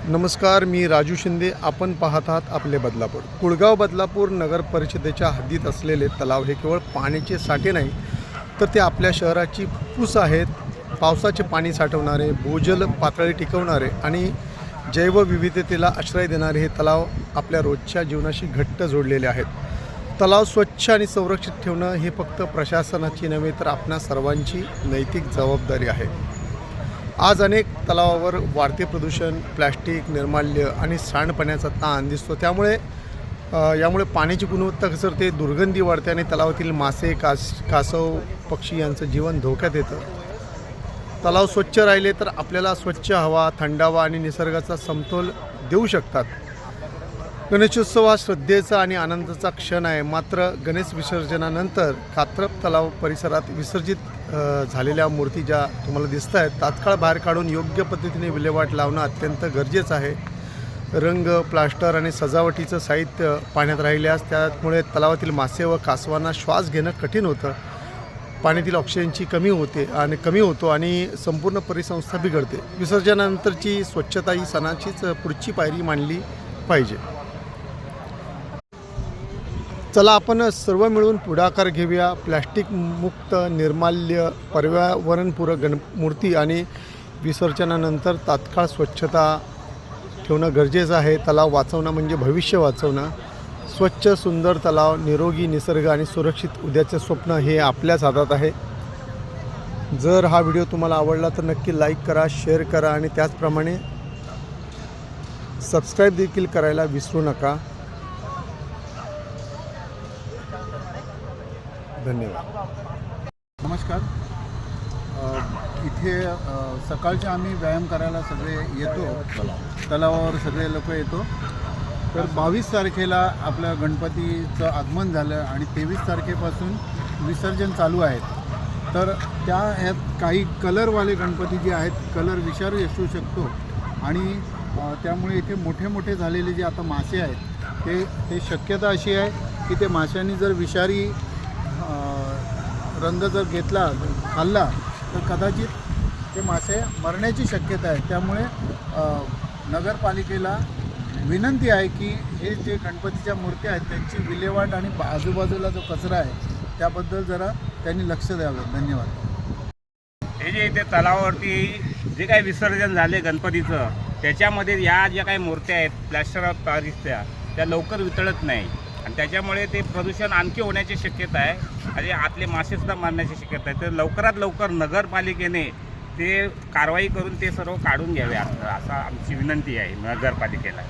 नमस्कार, मी राजू शिंदे. आपण पाहत आहात आपले बदलापूर. कुळगाव बदलापूर नगर परिषदेच्या हद्दीत असलेले तलाव हे केवळ पाण्याचे साठे नाही, तर ते आपल्या शहराची फुफ्फुस आहेत. पावसाचे पाणी साठवणारे, भूजल पातळी टिकवणारे आणि जैवविविधतेला आश्रय देणारे हे तलाव आपल्या रोजच्या जीवनाशी घट्ट जोडलेले आहेत. तलाव स्वच्छ आणि संरक्षित ठेवणं हे फक्त प्रशासनाची नव्हे, तर आपणा सर्वांची नैतिक जबाबदारी आहे. आज अनेक तलावावर वाढते प्रदूषण, प्लॅस्टिक, निर्माल्य आणि सांडपाण्याचा ताण दिसतो. यामुळे पाण्याची गुणवत्ता घसरते, दुर्गंधी वाढते आणि तलावातील मासे, कासव, पक्षी यांचं जीवन धोक्यात येतं. तलाव स्वच्छ राहिले तर आपल्याला स्वच्छ हवा, थंडावा आणि निसर्गाचा समतोल देऊ शकतात. गणेशोत्सव हा श्रद्धेचा आणि आनंदाचा क्षण आहे. मात्र गणेश विसर्जनानंतर कात्रप तलाव परिसरात विसर्जित झालेल्या मूर्ती ज्या तुम्हाला दिसत आहेत, तात्काळ बाहेर काढून योग्य पद्धतीने विल्हेवाट लावणं अत्यंत गरजेचं आहे. रंग, प्लास्टर आणि सजावटीचं साहित्य पाण्यात राहिल्यास त्यामुळे तलावातील मासे व कासवांना श्वास घेणं कठीण होतं. पाण्यातील ऑक्सिजनची कमी होतो आणि संपूर्ण परिसंस्था बिघडते. विसर्जनानंतरची स्वच्छता ही सणाचीच पुढची पायरी मानली पाहिजे. चला आपण सर्व मिळून पुढाकार घेऊया. प्लॅस्टिक मुक्त, निर्माल्य, पर्यावरणपूरक मूर्ती आणि विसर्जनानंतर तात्काळ स्वच्छता ठेवणं गरजेचं आहे. तलाव वाचवणं म्हणजे भविष्य वाचवणं. स्वच्छ सुंदर तलाव, निरोगी निसर्ग आणि सुरक्षित उद्याचे स्वप्न हे आपल्याच हातात आहे. जर हा व्हिडिओ तुम्हाला आवडला तर नक्की लाईक करा, शेअर करा आणि त्याचप्रमाणे सबस्क्राईब देखील करायला विसरू नका. धन्यवाद. नमस्कार. इथे सकाळचे आम्ही व्यायाम करायला सगळे येतो, तलावावर सगळे लोक येतो. तर 22 तारखेला आपलं गणपतीचं आगमन झालं आणि 23 तारखेपासून विसर्जन चालू आहेत. तर ह्यात काही कलरवाले गणपती जे आहेत, कलर विषारी असू शकतो आणि त्यामुळे इथे मोठे मोठे झालेले जे आता मासे आहेत ते शक्यता अशी आहे की ते माशांनी जर विषारी रंग जर खाल्ला तर कदाचित ते मासे मरण्याची शक्यता आहे. त्यामुळे नगरपालिकेला विनंती आहे की हे जे गणपतीच्या मूर्त्या आहेत त्यांची विल्हेवाट आणि आजूबाजूला जो कचरा आहे त्याबद्दल जरा त्यांनी लक्ष द्यावं. धन्यवाद. हे जे इथे तलावावरती जे काही विसर्जन झाले गणपतीचं, त्याच्यामध्ये या ज्या काही मूर्त्या आहेत प्लॅस्टर ऑफ पॅरिसच्या, त्या लवकर वितळत नाही आणि त्याच्यामुळे ते प्रदूषण आणखी होण्याची शक्यता आहे आणि आतले मासेसुद्धा मारण्याची शक्यता आहे. तर लवकरात लवकर नगरपालिकेने ते कारवाई करून ते सर्व काढून घ्यावे असं आमची विनंती आहे नगरपालिकेला.